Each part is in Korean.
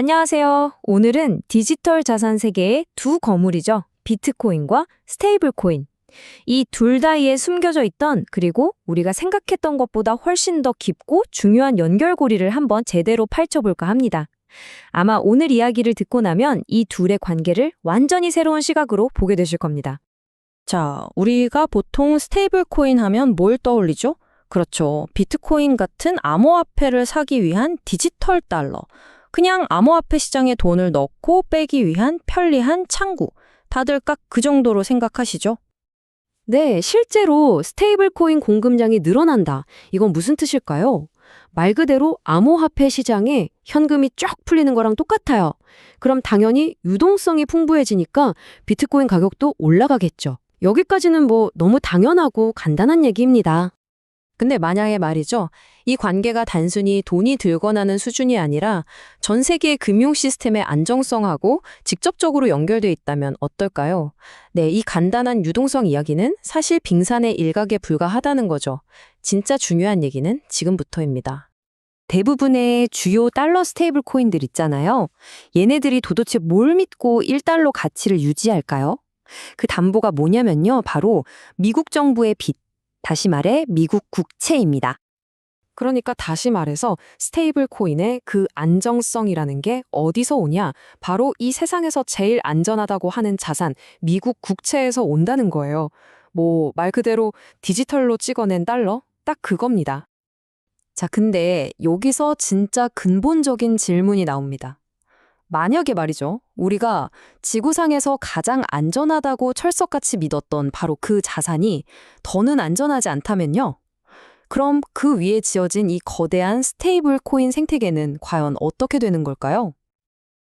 안녕하세요. 오늘은 디지털 자산 세계의 두 거물이죠. 비트코인과 스테이블코인. 이 둘 사이에 숨겨져 있던 그리고 우리가 생각했던 것보다 훨씬 더 깊고 중요한 연결고리를 한번 제대로 파헤쳐볼까 합니다. 아마 오늘 이야기를 듣고 나면 이 둘의 관계를 완전히 새로운 시각으로 보게 되실 겁니다. 자, 우리가 보통 스테이블 코인 하면 뭘 떠올리죠? 그렇죠. 비트코인 같은 암호화폐를 사기 위한 디지털 달러. 그냥 암호화폐 시장에 돈을 넣고 빼기 위한 편리한 창구. 다들 딱 그 정도로 생각하시죠? 네, 실제로 스테이블 코인 공급량이 늘어난다. 이건 무슨 뜻일까요? 말 그대로 암호화폐 시장에 현금이 쫙 풀리는 거랑 똑같아요. 그럼 당연히 유동성이 풍부해지니까 비트코인 가격도 올라가겠죠. 여기까지는 뭐 너무 당연하고 간단한 얘기입니다. 근데 만약에 말이죠. 이 관계가 단순히 돈이 들거나는 수준이 아니라 전 세계의 금융 시스템의 안정성하고 직접적으로 연결돼 있다면 어떨까요? 네, 이 간단한 유동성 이야기는 사실 빙산의 일각에 불과하다는 거죠. 진짜 중요한 얘기는 지금부터입니다. 대부분의 주요 달러 스테이블 코인들 있잖아요. 얘네들이 도대체 뭘 믿고 1달러 가치를 유지할까요? 그 담보가 뭐냐면요. 바로 미국 정부의 빚. 다시 말해 미국 국채입니다. 그러니까 다시 말해서 스테이블 코인의 그 안정성이라는 게 어디서 오냐? 바로 이 세상에서 제일 안전하다고 하는 자산, 미국 국채에서 온다는 거예요. 뭐 말 그대로 디지털로 찍어낸 달러? 딱 그겁니다. 자, 근데 여기서 진짜 근본적인 질문이 나옵니다. 만약에 말이죠. 우리가 지구상에서 가장 안전하다고 철석같이 믿었던 바로 그 자산이 더는 안전하지 않다면요. 그럼 그 위에 지어진 이 거대한 스테이블 코인 생태계는 과연 어떻게 되는 걸까요?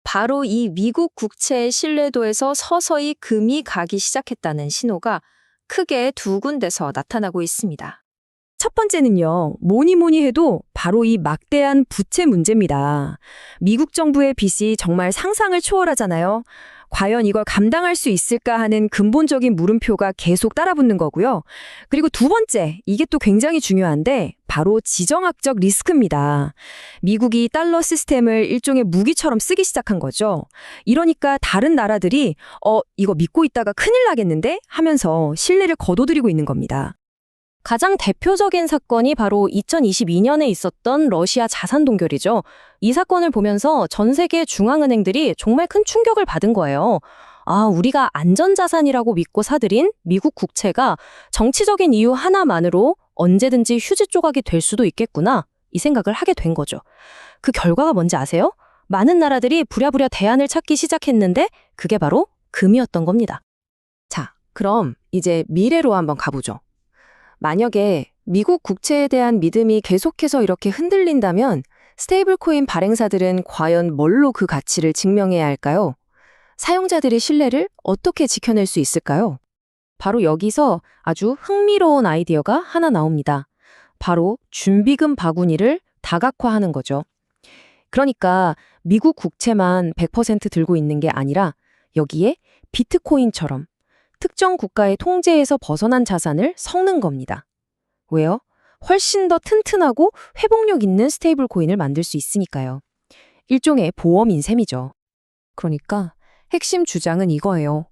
바로 이 미국 국채의 신뢰도에서 서서히 금이 가기 시작했다는 신호가 크게 두 군데서 나타나고 있습니다. 첫 번째는요, 뭐니 해도 바로 이 막대한 부채 문제입니다. 미국 정부의 빚이 정말 상상을 초월하잖아요. 과연 이걸 감당할 수 있을까 하는 근본적인 물음표가 계속 따라붙는 거고요. 그리고 두 번째, 이게 또 굉장히 중요한데, 바로 지정학적 리스크입니다. 미국이 달러 시스템을 일종의 무기처럼 쓰기 시작한 거죠. 이러니까 다른 나라들이, 이거 믿고 있다가 큰일 나겠는데? 하면서 신뢰를 거둬들이고 있는 겁니다. 가장 대표적인 사건이 바로 2022년에 있었던 러시아 자산 동결이죠. 이 사건을 보면서 전 세계 중앙은행들이 정말 큰 충격을 받은 거예요. 아, 우리가 안전자산이라고 믿고 사들인 미국 국채가 정치적인 이유 하나만으로 언제든지 휴지 조각이 될 수도 있겠구나. 이 생각을 하게 된 거죠. 그 결과가 뭔지 아세요? 많은 나라들이 부랴부랴 대안을 찾기 시작했는데 그게 바로 금이었던 겁니다. 자, 그럼 이제 미래로 한번 가보죠. 만약에 미국 국채에 대한 믿음이 계속해서 이렇게 흔들린다면 스테이블코인 발행사들은 과연 뭘로 그 가치를 증명해야 할까요? 사용자들의 신뢰를 어떻게 지켜낼 수 있을까요? 바로 여기서 아주 흥미로운 아이디어가 하나 나옵니다. 바로 준비금 바구니를 다각화하는 거죠. 그러니까 미국 국채만 100% 들고 있는 게 아니라 여기에 비트코인처럼 특정 국가의 통제에서 벗어난 자산을 섞는 겁니다. 왜요? 훨씬 더 튼튼하고 회복력 있는 스테이블 코인을 만들 수 있으니까요. 일종의 보험인 셈이죠. 그러니까 핵심 주장은 이거예요.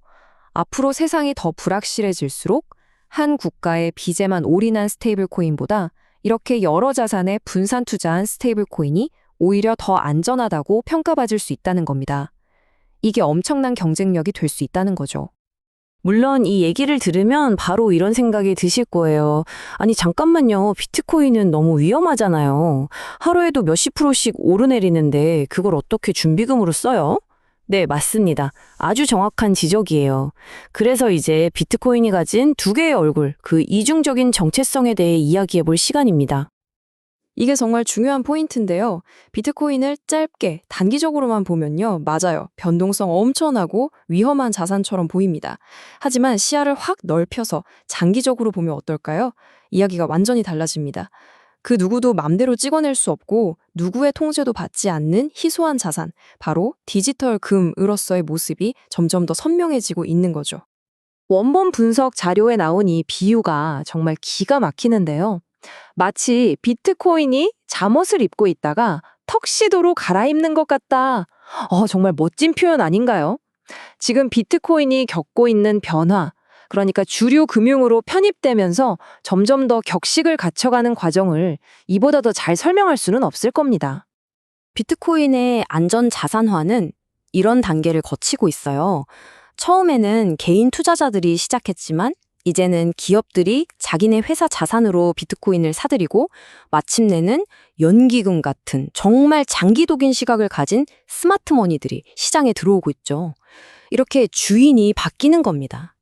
앞으로 세상이 더 불확실해질수록 한 국가의 빚에만 올인한 스테이블 코인보다 이렇게 여러 자산에 분산 투자한 스테이블 코인이 오히려 더 안전하다고 평가받을 수 있다는 겁니다. 이게 엄청난 경쟁력이 될 수 있다는 거죠. 물론 이 얘기를 들으면 바로 이런 생각이 드실 거예요. 아니 잠깐만요. 비트코인은 너무 위험하잖아요. 하루에도 몇십 프로씩 오르내리는데 그걸 어떻게 준비금으로 써요? 네, 맞습니다. 아주 정확한 지적이에요. 그래서 이제 비트코인이 가진 두 개의 얼굴, 그 이중적인 정체성에 대해 이야기해 볼 시간입니다. 이게 정말 중요한 포인트인데요. 비트코인을 짧게 단기적으로만 보면요. 맞아요. 변동성 엄청나고 위험한 자산처럼 보입니다. 하지만 시야를 확 넓혀서 장기적으로 보면 어떨까요? 이야기가 완전히 달라집니다. 그 누구도 맘대로 찍어낼 수 없고 누구의 통제도 받지 않는 희소한 자산, 바로 디지털 금으로서의 모습이 점점 더 선명해지고 있는 거죠. 원본 분석 자료에 나온 이 비유가 정말 기가 막히는데요. 마치 비트코인이 잠옷을 입고 있다가 턱시도로 갈아입는 것 같다. 정말 멋진 표현 아닌가요? 지금 비트코인이 겪고 있는 변화, 그러니까 주류 금융으로 편입되면서 점점 더 격식을 갖춰가는 과정을 이보다 더 잘 설명할 수는 없을 겁니다. 비트코인의 안전 자산화는 이런 단계를 거치고 있어요. 처음에는 개인 투자자들이 시작했지만 이제는 기업들이 자기네 회사 자산으로 비트코인을 사들이고 마침내는 연기금 같은 정말 장기독인 시각을 가진 스마트머니들이 시장에 들어오고 있죠. 이렇게 주인이 바뀌는 겁니다.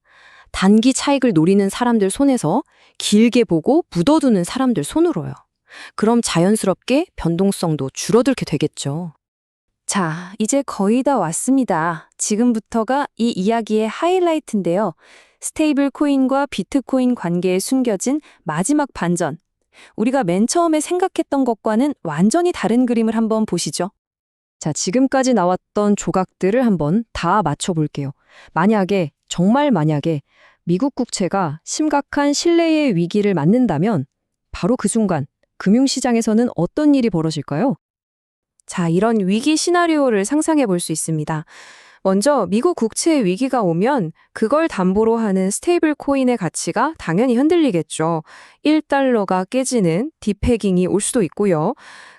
단기 차익을 노리는 사람들 손에서 길게 보고 묻어두는 사람들 손으로요. 그럼 자연스럽게 변동성도 줄어들게 되겠죠. 자, 이제 거의 다 왔습니다. 지금부터가 이 이야기의 하이라이트인데요. 스테이블 코인과 비트코인 관계에 숨겨진 마지막 반전. 우리가 맨 처음에 생각했던 것과는 완전히 다른 그림을 한번 보시죠. 자, 지금까지 나왔던 조각들을 한번 다 맞춰볼게요. 정말 만약에 미국 국채가 심각한 신뢰의 위기를 맞는다면 바로 그 순간 금융시장에서는 어떤 일이 벌어질까요? 자, 이런 위기 시나리오를 상상해 볼 수 있습니다. 먼저 미국 국채의 위기가 오면 그걸 담보로 하는 스테이블 코인의 가치가 당연히 흔들리겠죠. 1달러가 깨지는 디패깅이 올 수도 있고요.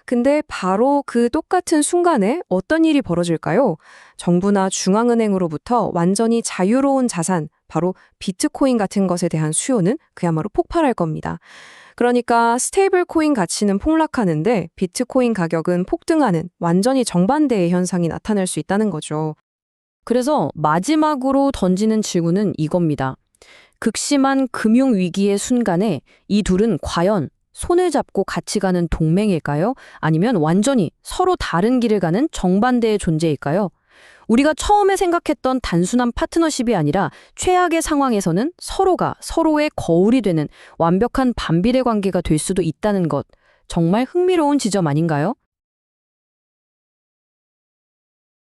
근데 바로 그 똑같은 순간에 어떤 일이 벌어질까요? 정부나 중앙은행으로부터 완전히 자유로운 자산, 바로 비트코인 같은 것에 대한 수요는 그야말로 폭발할 겁니다. 그러니까 스테이블 코인 가치는 폭락하는데 비트코인 가격은 폭등하는 완전히 정반대의 현상이 나타날 수 있다는 거죠. 그래서 마지막으로 던지는 질문은 이겁니다. 극심한 금융위기의 순간에 이 둘은 과연 손을 잡고 같이 가는 동맹일까요? 아니면 완전히 서로 다른 길을 가는 정반대의 존재일까요? 우리가 처음에 생각했던 단순한 파트너십이 아니라 최악의 상황에서는 서로가 서로의 거울이 되는 완벽한 반비례 관계가 될 수도 있다는 것, 정말 흥미로운 지점 아닌가요?